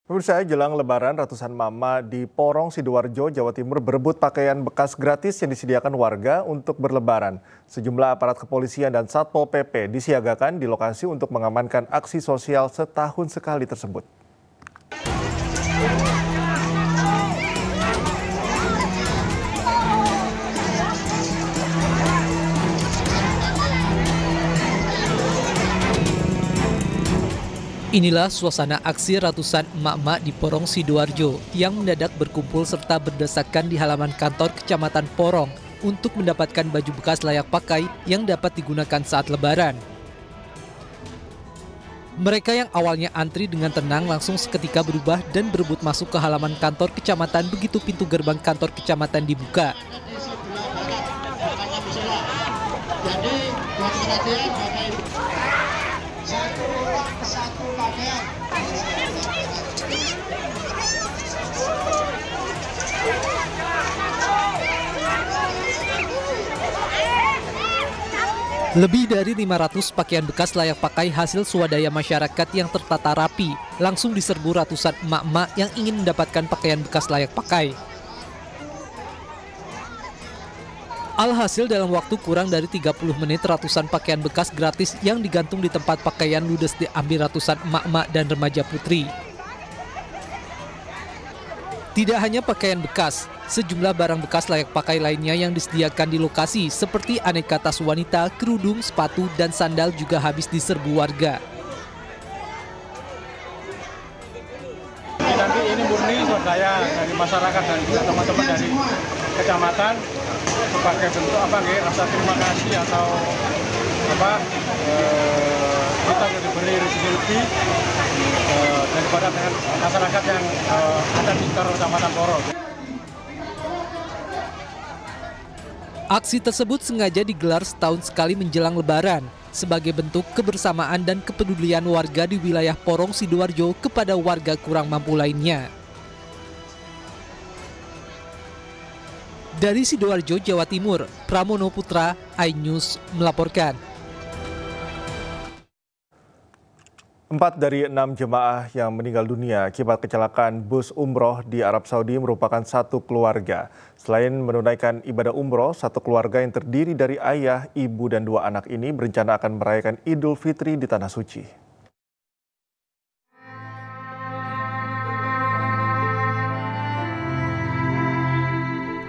Pemirsa, jelang Lebaran, ratusan mama di Porong, Sidoarjo, Jawa Timur berebut pakaian bekas gratis yang disediakan warga untuk berlebaran. Sejumlah aparat kepolisian dan Satpol PP disiagakan di lokasi untuk mengamankan aksi sosial setahun sekali tersebut. Inilah suasana aksi ratusan emak-emak di Porong, Sidoarjo yang mendadak berkumpul serta berdesakan di halaman kantor Kecamatan Porong untuk mendapatkan baju bekas layak pakai yang dapat digunakan saat Lebaran. Mereka yang awalnya antri dengan tenang langsung seketika berubah dan berebut masuk ke halaman kantor kecamatan begitu pintu gerbang kantor kecamatan dibuka. Lebih dari 500 pakaian bekas layak pakai hasil swadaya masyarakat yang tertata rapi langsung diserbu ratusan emak-emak yang ingin mendapatkan pakaian bekas layak pakai. Alhasil dalam waktu kurang dari 30 menit ratusan pakaian bekas gratis yang digantung di tempat pakaian ludes diambil ratusan emak-emak dan remaja putri. Tidak hanya pakaian bekas, sejumlah barang bekas layak pakai lainnya yang disediakan di lokasi seperti aneka tas wanita, kerudung, sepatu, dan sandal juga habis diserbu warga. Nanti ini murni swadaya dari masyarakat dan juga teman-teman dari kecamatan sebagai bentuk rasa terima kasih atau kita diberi rezeki lebih daripada dengan masyarakat yang ada di Kecamatan Porong. Aksi tersebut sengaja digelar setahun sekali menjelang Lebaran sebagai bentuk kebersamaan dan kepedulian warga di wilayah Porong, Sidoarjo kepada warga kurang mampu lainnya. Dari Sidoarjo, Jawa Timur, Pramono Putra, iNews melaporkan. 4 dari 6 jemaah yang meninggal dunia akibat kecelakaan bus umroh di Arab Saudi merupakan satu keluarga. Selain menunaikan ibadah umroh, satu keluarga yang terdiri dari ayah, ibu, dan 2 anak ini berencana akan merayakan Idul Fitri di Tanah Suci.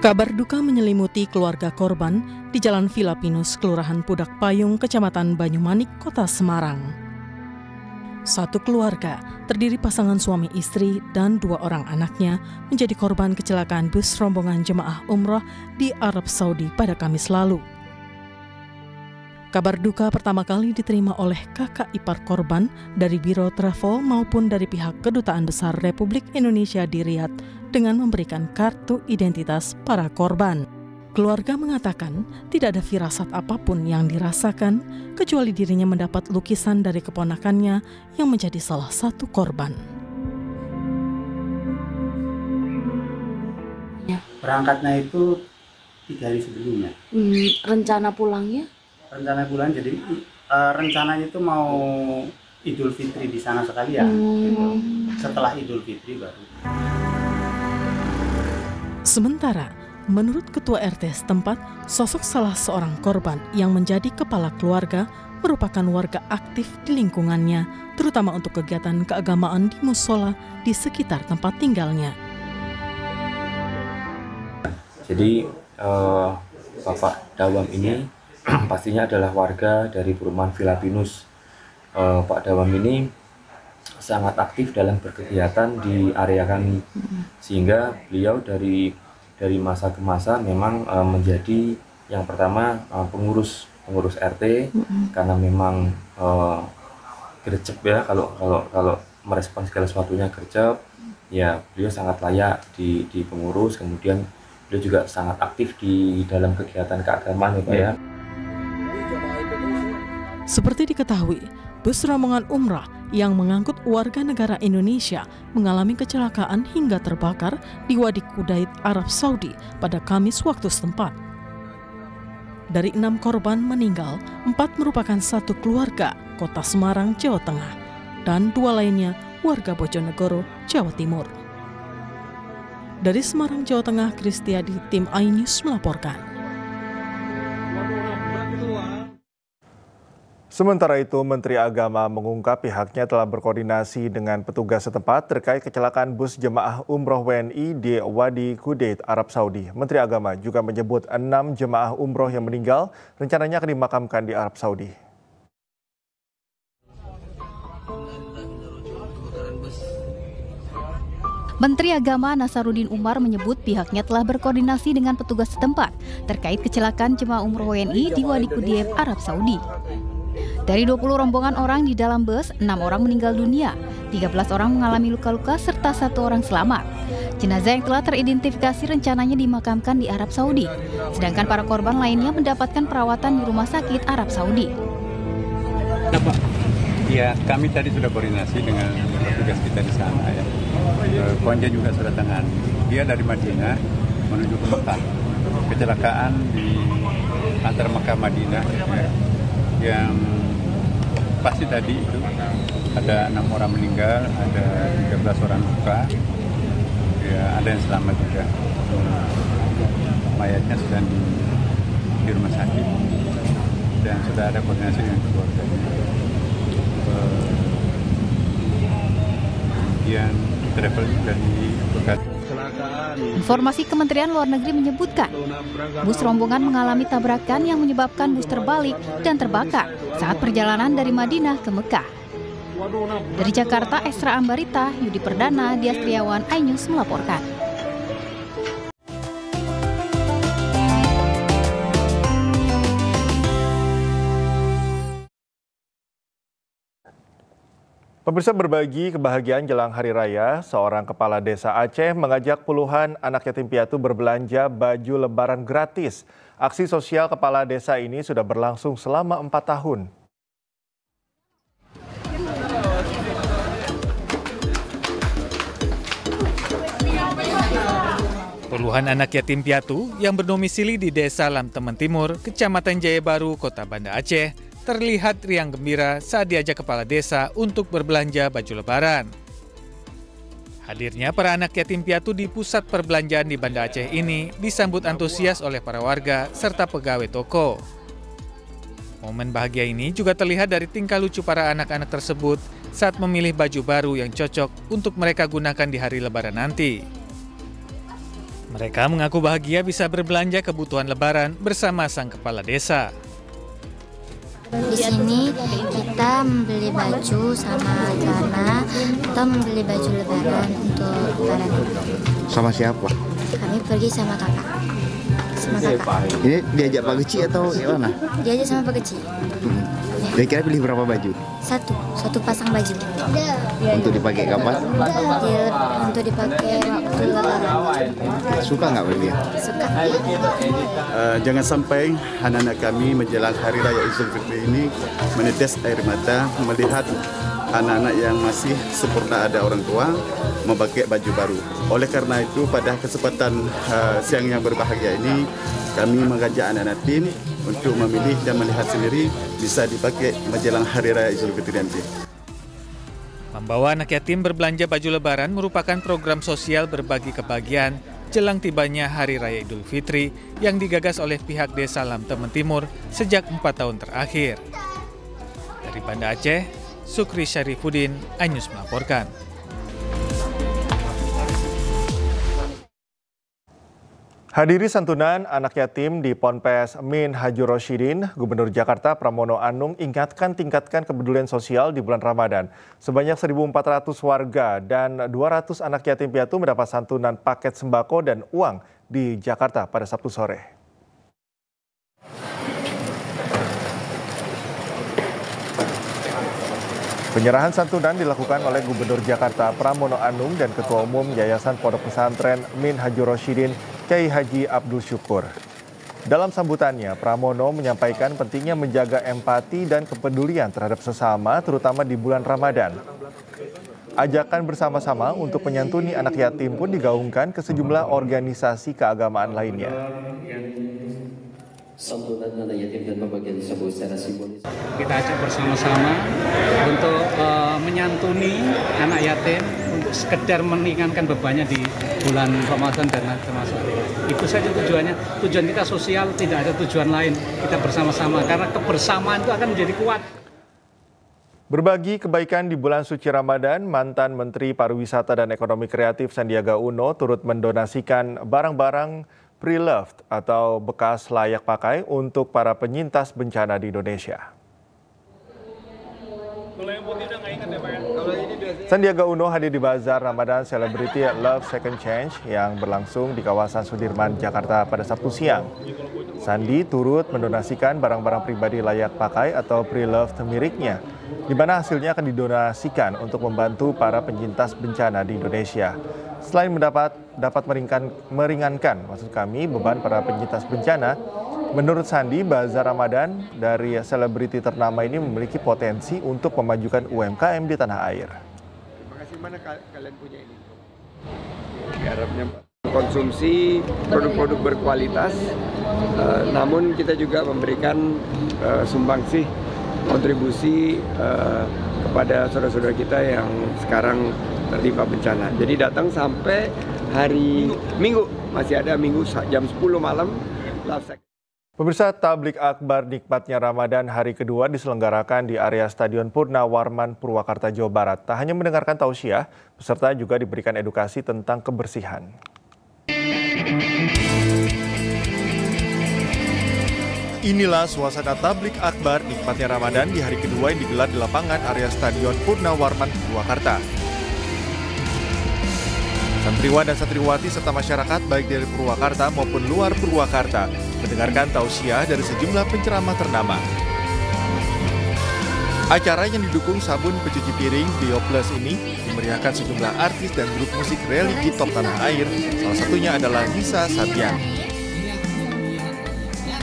Kabar duka menyelimuti keluarga korban di Jalan Villa Pinus, Kelurahan Pudak Payung, Kecamatan Banyumanik, Kota Semarang. Satu keluarga, terdiri pasangan suami istri dan 2 orang anaknya, menjadi korban kecelakaan bus rombongan jemaah umroh di Arab Saudi pada Kamis lalu. Kabar duka pertama kali diterima oleh kakak ipar korban dari Biro Travel maupun dari pihak Kedutaan Besar Republik Indonesia di Riyadh dengan memberikan kartu identitas para korban. Keluarga mengatakan tidak ada firasat apapun yang dirasakan kecuali dirinya mendapat lukisan dari keponakannya yang menjadi salah satu korban. Berangkatnya itu 3 hari sebelumnya. Rencana pulangnya? Rencana pulang jadi rencananya itu mau Idul Fitri di sana sekali ya. Gitu. Setelah Idul Fitri baru. Sementara menurut Ketua RT setempat, sosok salah seorang korban yang menjadi kepala keluarga merupakan warga aktif di lingkungannya, terutama untuk kegiatan keagamaan di musola di sekitar tempat tinggalnya. Jadi Bapak Dawam ini pastinya adalah warga dari perumahan Villa Pinus. Pak Dawam ini sangat aktif dalam berkegiatan di area kami, sehingga beliau dari masa ke masa memang menjadi yang pertama pengurus RT, karena memang gercep ya, kalau merespon segala sesuatunya gercep ya, beliau sangat layak di pengurus. Kemudian beliau juga sangat aktif di dalam kegiatan keagamaan ya Pak ya. Seperti diketahui, bus rombongan umrah yang mengangkut warga negara Indonesia mengalami kecelakaan hingga terbakar di Wadi Kudait, Arab Saudi pada Kamis waktu setempat. Dari 6 korban meninggal, 4 merupakan satu keluarga Kota Semarang, Jawa Tengah, dan 2 lainnya warga Bojonegoro, Jawa Timur. Dari Semarang, Jawa Tengah, Kristiadi, tim iNews melaporkan. Sementara itu, Menteri Agama mengungkap pihaknya telah berkoordinasi dengan petugas setempat terkait kecelakaan bus jemaah umroh WNI di Wadi Qudayd, Arab Saudi. Menteri Agama juga menyebut 6 jemaah umroh yang meninggal rencananya akan dimakamkan di Arab Saudi. Menteri Agama Nasaruddin Umar menyebut pihaknya telah berkoordinasi dengan petugas setempat terkait kecelakaan jemaah umroh WNI di Wadi Qudayd, Arab Saudi. Dari 20 rombongan orang di dalam bus, 6 orang meninggal dunia, 13 orang mengalami luka-luka serta 1 orang selamat. Jenazah yang telah teridentifikasi rencananya dimakamkan di Arab Saudi, sedangkan para korban lainnya mendapatkan perawatan di rumah sakit Arab Saudi. Ya, kami tadi sudah koordinasi dengan petugas kita di sana ya. Konja juga sudah tangani. Dia dari Madinah menuju ke Mekah. Kecelakaan di antara Mekah Madinah ya, yang pasti tadi itu ada 6 orang meninggal, ada 13 orang luka, ya ada yang selamat juga. Mayatnya sedang di rumah sakit dan sudah ada koordinasi dengan keluarganya. Kemudian travel dari Bekasi. Informasi Kementerian Luar Negeri menyebutkan bus rombongan mengalami tabrakan yang menyebabkan bus terbalik dan terbakar saat perjalanan dari Madinah ke Mekah. Dari Jakarta, Esra Ambarita, Yudi Perdana, Dias Triawan, iNews melaporkan. Pemirsa, berbagi kebahagiaan jelang Hari Raya, seorang kepala desa Aceh mengajak puluhan anak yatim piatu berbelanja baju lebaran gratis. Aksi sosial kepala desa ini sudah berlangsung selama 4 tahun. Puluhan anak yatim piatu yang berdomisili di Desa Lam Temen Timur, Kecamatan Jaya Baru, Kota Banda Aceh, terlihat riang gembira saat diajak kepala desa untuk berbelanja baju lebaran. Hadirnya para anak yatim piatu di pusat perbelanjaan di Banda Aceh ini disambut antusias oleh para warga serta pegawai toko. Momen bahagia ini juga terlihat dari tingkah lucu para anak-anak tersebut saat memilih baju baru yang cocok untuk mereka gunakan di hari lebaran nanti. Mereka mengaku bahagia bisa berbelanja kebutuhan lebaran bersama sang kepala desa. Di sini kita membeli baju sama celana atau membeli baju lebaran untuk lebaran. Sama siapa? Kami pergi sama kakak. Ini diajak Pak Geci atau gimana? Diajak sama Pak Geci. Kira-kira pilih berapa baju? Satu pasang baju. Untuk dipakai kapan? Untuk dipakai waktu lebaran. Suka nggak beli? Suka. Jangan sampai anak-anak kami menjelang Hari Raya Idul Fitri ini menetes air mata melihat anak-anak yang masih sempurna ada orang tua memakai baju baru. Oleh karena itu, pada kesempatan siang yang berbahagia ini, kami mengajak anak-anak tim untuk memilih dan melihat sendiri bisa dipakai menjelang Hari Raya Idul Fitri nanti. Membawa anak yatim berbelanja baju lebaran merupakan program sosial berbagi kebahagiaan jelang tibanya Hari Raya Idul Fitri yang digagas oleh pihak Desa Lam Temen Timur sejak 4 tahun terakhir. Dari Banda Aceh, Sukri Syarifuddin, iNews melaporkan. Hadiri santunan anak yatim di Ponpes Min Hajur Rosyidin, Gubernur Jakarta Pramono Anung tingkatkan kepedulian sosial di bulan Ramadan. Sebanyak 1.400 warga dan 200 anak yatim piatu mendapat santunan paket sembako dan uang di Jakarta pada Sabtu sore. Penyerahan santunan dilakukan oleh Gubernur Jakarta Pramono Anung dan Ketua Umum Yayasan Pondok Pesantren Min Hajur Rosyidin, Kyai Haji Abdul Syukur. Dalam sambutannya, Pramono menyampaikan pentingnya menjaga empati dan kepedulian terhadap sesama, terutama di bulan Ramadan. Ajakan bersama-sama untuk menyantuni anak yatim pun digaungkan ke sejumlah organisasi keagamaan lainnya. santunan anak yatim dan pembagian sembako secara simbolis. Kita ajak bersama-sama untuk menyantuni anak yatim untuk sekedar meringankan bebannya di bulan Ramadan dan termasuk itu saja tujuannya. Tujuan kita sosial, tidak ada tujuan lain. Kita bersama-sama karena kebersamaan itu akan menjadi kuat. Berbagi kebaikan di bulan suci Ramadan, mantan Menteri Pariwisata dan Ekonomi Kreatif Sandiaga Uno turut mendonasikan barang-barang pre-loved atau bekas layak pakai untuk para penyintas bencana di Indonesia. Sandiaga Uno hadir di Bazar Ramadan Celebrity Love Second Change yang berlangsung di kawasan Sudirman, Jakarta pada Sabtu siang. Sandi turut mendonasikan barang-barang pribadi layak pakai atau pre-loved miliknya, di mana hasilnya akan didonasikan untuk membantu para penyintas bencana di Indonesia. Selain dapat meringankan beban para penyintas bencana, menurut Sandi, Bazar Ramadan dari selebriti ternama ini memiliki potensi untuk memajukan UMKM di tanah air. Terima kasih, mana kalian punya ini? Harapnya konsumsi produk-produk berkualitas, namun kita juga memberikan sumbangsih kontribusi kepada saudara-saudara kita yang sekarang tertimpa bencana. Jadi datang sampai hari Minggu, masih ada Minggu jam 10 malam. Pemirsa, Tablik Akbar Nikmatnya Ramadan hari kedua diselenggarakan di area Stadion Purnawarman, Purwakarta, Jawa Barat. Tak hanya mendengarkan tausiah, peserta juga diberikan edukasi tentang kebersihan. Inilah suasana Tablik Akbar Nikmatnya Ramadan di hari kedua yang digelar di lapangan area Stadion Purnawarman, Purwakarta. Santriwan dan santriwati serta masyarakat baik dari Purwakarta maupun luar Purwakarta mendengarkan tausiah dari sejumlah penceramah ternama. Acara yang didukung sabun pencuci piring BioPlus ini dimeriahkan sejumlah artis dan grup musik religi top tanah air, salah satunya adalah Nisa Sabian.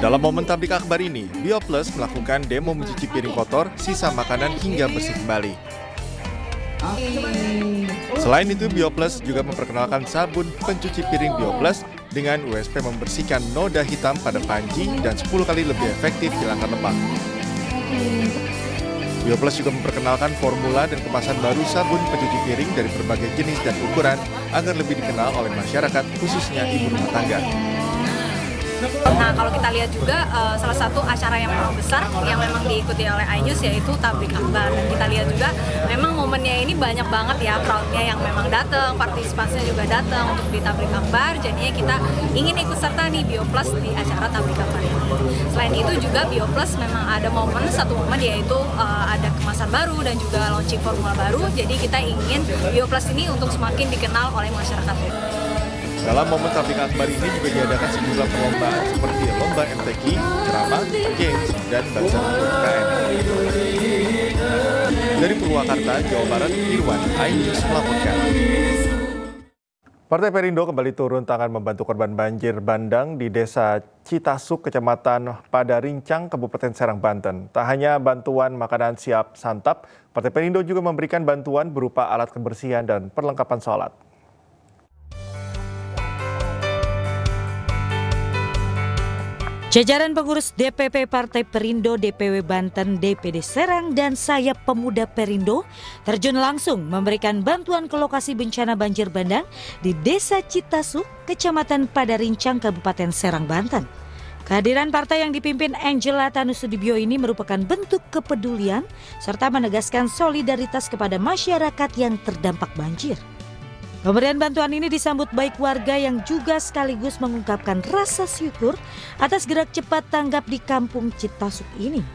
Dalam momen Tablik Akbar ini, BioPlus melakukan demo mencuci piring kotor, sisa makanan hingga bersih kembali. Selain itu, BioPlus juga memperkenalkan sabun pencuci piring BioPlus dengan USP membersihkan noda hitam pada panci dan 10 kali lebih efektif hilangkan lemak. BioPlus juga memperkenalkan formula dan kemasan baru sabun pencuci piring dari berbagai jenis dan ukuran agar lebih dikenal oleh masyarakat, khususnya ibu rumah tangga. Nah, kalau kita lihat juga salah satu acara yang memang besar yang memang diikuti oleh iNews yaitu Tablik Akbar. Dan kita lihat juga memang momennya ini banyak banget ya crowd-nya yang memang datang, partisipasinya juga datang untuk di Tablik Akbar. Jadinya kita ingin ikut serta nih BioPlus di acara Tablik Akbar ini. Selain itu juga BioPlus memang ada satu momen yaitu ada kemasan baru dan juga launching formula baru. Jadi kita ingin BioPlus ini untuk semakin dikenal oleh masyarakat. Dalam momen Tablik Akbar ini juga diadakan sejumlah perlombaan seperti lomba MTQ, drama, games, dan bazar UMKM. Dari Purwakarta, Jawa Barat, Irwan, iNews melaporkan. Partai Perindo kembali turun tangan membantu korban banjir bandang di Desa Citasuk, Kecamatan Padarincang, Kabupaten Serang, Banten. Tak hanya bantuan makanan siap santap, Partai Perindo juga memberikan bantuan berupa alat kebersihan dan perlengkapan sholat. Jajaran pengurus DPP Partai Perindo DPW Banten, DPD Serang, dan Sayap Pemuda Perindo terjun langsung memberikan bantuan ke lokasi bencana banjir bandang di Desa Citasuk, Kecamatan Padarincang, Kabupaten Serang, Banten. Kehadiran partai yang dipimpin Angela Tanusudibyo ini merupakan bentuk kepedulian serta menegaskan solidaritas kepada masyarakat yang terdampak banjir. Pemberian bantuan ini disambut baik warga yang juga sekaligus mengungkapkan rasa syukur atas gerak cepat tanggap di kampung Citasuk ini.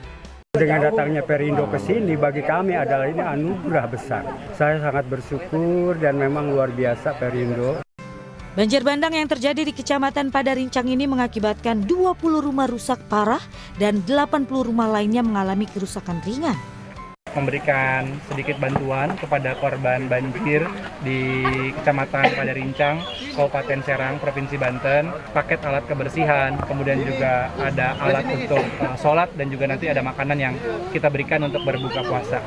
Dengan datangnya Perindo ke sini bagi kami adalah ini anugerah besar. Saya sangat bersyukur dan memang luar biasa Perindo. Banjir bandang yang terjadi di Kecamatan Padarincang ini mengakibatkan 20 rumah rusak parah dan 80 rumah lainnya mengalami kerusakan ringan. Memberikan sedikit bantuan kepada korban banjir di Kecamatan Padarincang, Kabupaten Serang, Provinsi Banten, paket alat kebersihan, kemudian juga ada alat untuk sholat dan juga nanti ada makanan yang kita berikan untuk berbuka puasa.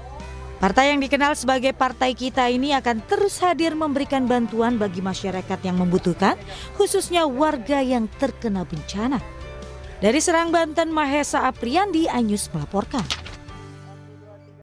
Partai yang dikenal sebagai Partai Kita ini akan terus hadir memberikan bantuan bagi masyarakat yang membutuhkan, khususnya warga yang terkena bencana. Dari Serang, Banten, Mahesa Apriandi, iNews melaporkan.